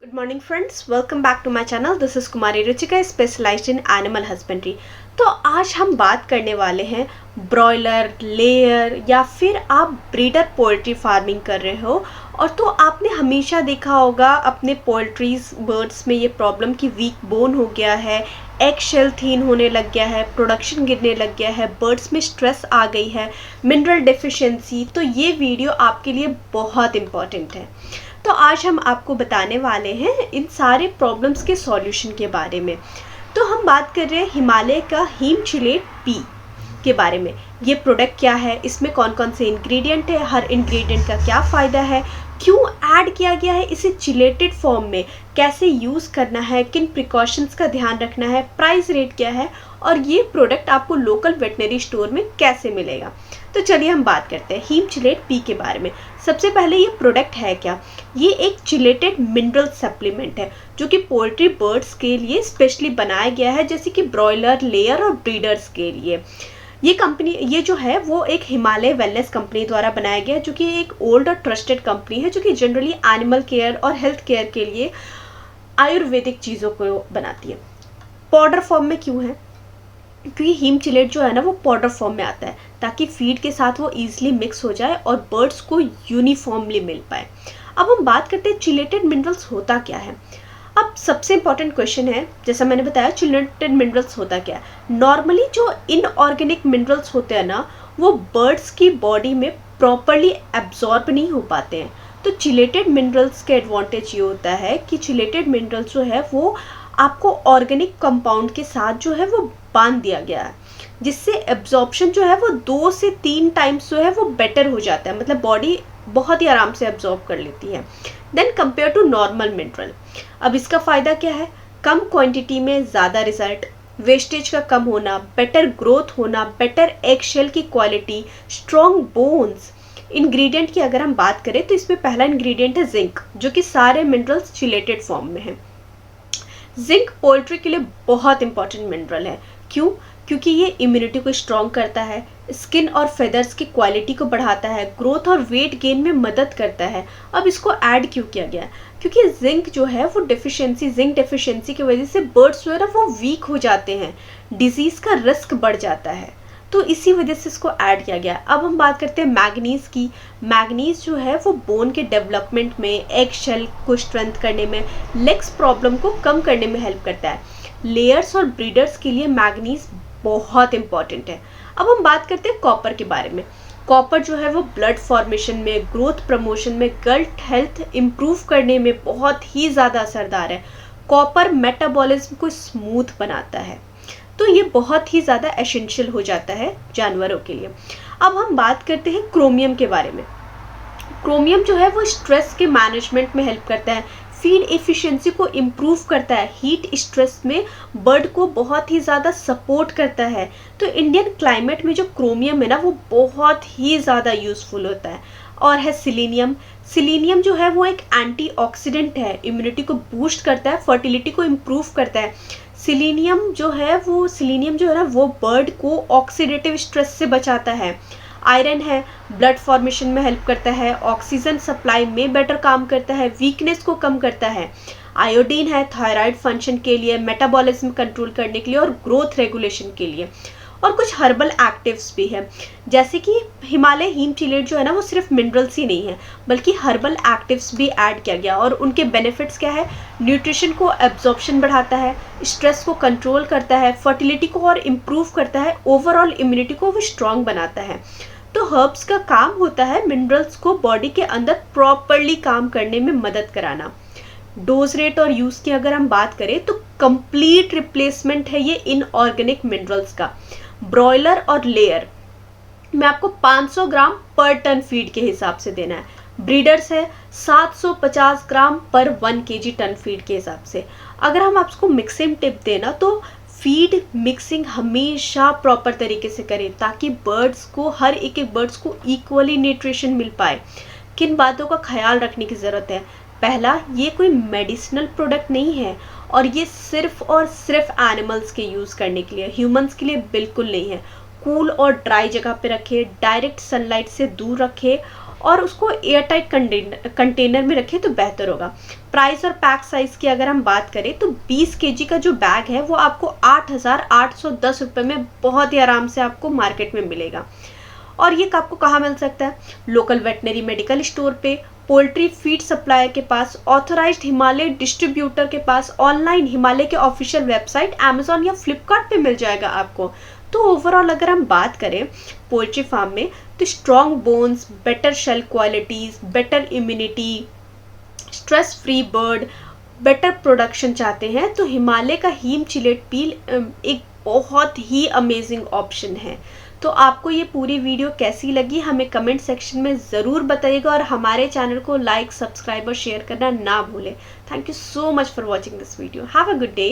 Good morning friends, welcome back to my channel. This is Kumari Ruchika, specialized in animal husbandry. तो आज हम बात करने वाले हैं ब्रॉयलर, लेयर या फिर आप ब्रीडर पोल्ट्री फार्मिंग कर रहे हो और तो आपने हमेशा देखा होगा अपने पोल्ट्रीज बर्ड्स में ये प्रॉब्लम कि वीक बोन हो गया है, एग शेल थीन होने लग गया है, प्रोडक्शन गिरने लग गया है, बर्ड्स में स्ट्रेस आ गई है, मिनरल डेफिशिएंसी। तो ये वीडियो आपके लिए बहुत इम्पॉर्टेंट है। तो आज हम आपको बताने वाले हैं इन सारे प्रॉब्लम्स के सॉल्यूशन के बारे में। तो हम बात कर रहे हैं हिमालय का हीम चिलेट पी के बारे में। ये प्रोडक्ट क्या है, इसमें कौन कौन से इंग्रेडिएंट है, हर इंग्रेडिएंट का क्या फ़ायदा है, क्यों ऐड किया गया है इसे चिलेटेड फॉर्म में, कैसे यूज़ करना है, किन प्रिकॉशंस का ध्यान रखना है, प्राइस रेट क्या है और ये प्रोडक्ट आपको लोकल वेटनरी स्टोर में कैसे मिलेगा। तो चलिए हम बात करते हैं हीम चिलेट पी के बारे में। सबसे पहले ये प्रोडक्ट है क्या? ये एक चिलेटेड मिनरल सप्लीमेंट है जो कि पोल्ट्री बर्ड्स के लिए स्पेशली बनाया गया है, जैसे कि ब्रॉयलर, लेयर और ब्रीडर्स के लिए। ये जो है वो एक हिमालय वेलनेस कंपनी द्वारा बनाया गया है, जो कि एक ओल्ड और ट्रस्टेड कंपनी है जो कि जनरली एनिमल केयर और हेल्थ केयर के लिए आयुर्वेदिक चीज़ों को बनाती है। पाउडर फॉर्म में क्यों है? क्योंकि हीम चिलेट जो है ना वो पाउडर फॉर्म में आता है ताकि फीड के साथ वो ईजिली मिक्स हो जाए और बर्ड्स को यूनिफॉर्मली मिल पाए। अब हम बात करते हैं चिलेटेड मिनरल्स होता क्या है। अब सबसे इम्पॉर्टेंट क्वेश्चन है, जैसा मैंने बताया चिलेटेड मिनरल्स होता क्या है। नॉर्मली जो इनऑर्गेनिक मिनरल्स होते हैं ना वो बर्ड्स की बॉडी में प्रॉपरली एब्जॉर्ब नहीं हो पाते हैं। तो चिलेटेड मिनरल्स के एडवांटेज ये होता है कि चिलेटेड मिनरल्स जो है वो आपको ऑर्गेनिक कंपाउंड के साथ जो है वो बांध दिया गया है, जिससे एब्जॉर्प्शन जो है वो 2 से 3 टाइम्स जो है वो बेटर हो जाता है। मतलब बॉडी बहुत ही आराम से एब्जॉर्ब कर लेती है then compare to normal mineral. अब इसका फ़ायदा क्या है? कम क्वांटिटी में ज़्यादा रिजल्ट, वेस्टेज का कम होना, बेटर ग्रोथ होना, बेटर एग शेल की क्वालिटी, स्ट्रॉन्ग बोन्स। इंग्रेडिएंट की अगर हम बात करें तो इसमें पहला इंग्रेडिएंट है जिंक, जो कि सारे मिनरल्स चिलेटेड फॉर्म में है। जिंक पोल्ट्री के लिए बहुत इंपॉर्टेंट मिनरल है। क्यों? क्योंकि ये इम्यूनिटी को स्ट्रॉन्ग करता है, स्किन और फेदर्स की क्वालिटी को बढ़ाता है, ग्रोथ और वेट गेन में मदद करता है। अब इसको ऐड क्यों किया गया? क्योंकि जिंक जो है वो जिंक डेफिशिएंसी की वजह से बर्ड्स जो है ना वो वीक हो जाते हैं, डिजीज़ का रिस्क बढ़ जाता है, तो इसी वजह से इसको ऐड किया गया। अब हम बात करते हैं मैग्नीज की। मैग्नीज जो है वो बोन के डेवलपमेंट में, एग शेल को स्ट्रेंथ करने में, लेग्स प्रॉब्लम को कम करने में हेल्प करता है। लेयर्स और ब्रीडर्स के लिए मैग्नीज बहुत इंपॉर्टेंट है। अब हम बात करते हैं कॉपर के बारे में। कॉपर जो है वो ब्लड फॉर्मेशन में, ग्रोथ प्रमोशन में, गट हेल्थ इम्प्रूव करने में बहुत ही ज़्यादा असरदार है। कॉपर मेटाबॉलिज्म को स्मूथ बनाता है, तो ये बहुत ही ज़्यादा एसेंशियल हो जाता है जानवरों के लिए। अब हम बात करते हैं क्रोमियम के बारे में। क्रोमियम जो है वो स्ट्रेस के मैनेजमेंट में हेल्प करता है, फीड एफिशिएंसी को इम्प्रूव करता है, हीट स्ट्रेस में बर्ड को बहुत ही ज़्यादा सपोर्ट करता है। तो इंडियन क्लाइमेट में जो क्रोमियम है ना वो बहुत ही ज़्यादा यूज़फुल होता है। और है सिलीनियम। सिलीनियम जो है वो एक एंटीऑक्सीडेंट है, इम्यूनिटी को बूस्ट करता है, फर्टिलिटी को इम्प्रूव करता है। सिलीनियम जो है ना वो बर्ड को ऑक्सीडेटिव स्ट्रेस से बचाता है। आयरन है, ब्लड फॉर्मेशन में हेल्प करता है, ऑक्सीजन सप्लाई में बेटर काम करता है, वीकनेस को कम करता है। आयोडीन है थायराइड फंक्शन के लिए, मेटाबॉलिज्म कंट्रोल करने के लिए और ग्रोथ रेगुलेशन के लिए। और कुछ हर्बल एक्टिव्स भी है, जैसे कि हिमालय हीम चिलेट जो है ना वो सिर्फ मिनरल्स ही नहीं है बल्कि हर्बल एक्टिव्स भी ऐड किया गया। और उनके बेनिफिट्स क्या है? न्यूट्रिशन को एब्जॉर्प्शन बढ़ाता है, स्ट्रेस को कंट्रोल करता है, फर्टिलिटी को और इम्प्रूव करता है, ओवरऑल इम्यूनिटी को वो स्ट्रॉन्ग बनाता है। तो हर्ब्स का काम होता है मिनरल्स को बॉडी के अंदर प्रॉपरली काम करने में मदद कराना। डोज रेट और यूज़ की अगर हम बात करें तो कंप्लीट रिप्लेसमेंट है ये इनऑर्गेनिक मिनरल्स का। ब्रॉयलर और लेयर में आपको 500 ग्राम पर टन फीड के हिसाब से देना है। ब्रीडर्स है 750 ग्राम पर 1 केजी टन फीड के हिसाब से। अगर हम आपको मिक्सिंग टिप देना तो फीड मिक्सिंग हमेशा प्रॉपर तरीके से करें ताकि हर एक बर्ड्स को इक्वली न्यूट्रिशन मिल पाए। किन बातों का ख्याल रखने की ज़रूरत है? पहला, ये कोई मेडिसिनल प्रोडक्ट नहीं है और ये सिर्फ और सिर्फ एनिमल्स के यूज़ करने के लिए, ह्यूमंस के लिए बिल्कुल नहीं है। कूल और ड्राई जगह पे रखें, डायरेक्ट सनलाइट से दूर रखें और उसको एयर टाइट कंटेनर में रखें तो बेहतर होगा। प्राइस और पैक साइज़ की अगर हम बात करें तो 20 केजी का जो बैग है वो आपको 8,810 रुपये में बहुत ही आराम से आपको मार्केट में मिलेगा। और ये आपको कहाँ मिल सकता है? लोकल वेटनरी मेडिकल स्टोर पे, पोल्ट्री फीड सप्लायर के पास, ऑथराइज्ड हिमालय डिस्ट्रीब्यूटर के पास, ऑनलाइन हिमालय के ऑफिशियल वेबसाइट अमेजोन या फ्लिपकार्ट पे मिल जाएगा आपको। तो ओवरऑल अगर हम बात करें पोल्ट्री फार्म में तो strong bones, better shell qualities, better immunity, stress free bird, better production चाहते हैं तो हिमालय का हीम चिलेट पील एक बहुत ही अमेजिंग ऑप्शन है। तो आपको ये पूरी वीडियो कैसी लगी हमें कमेंट सेक्शन में ज़रूर बताइएगा और हमारे चैनल को लाइक, सब्सक्राइब और शेयर करना ना भूलें। Thank you so much for watching this video. Have a good day.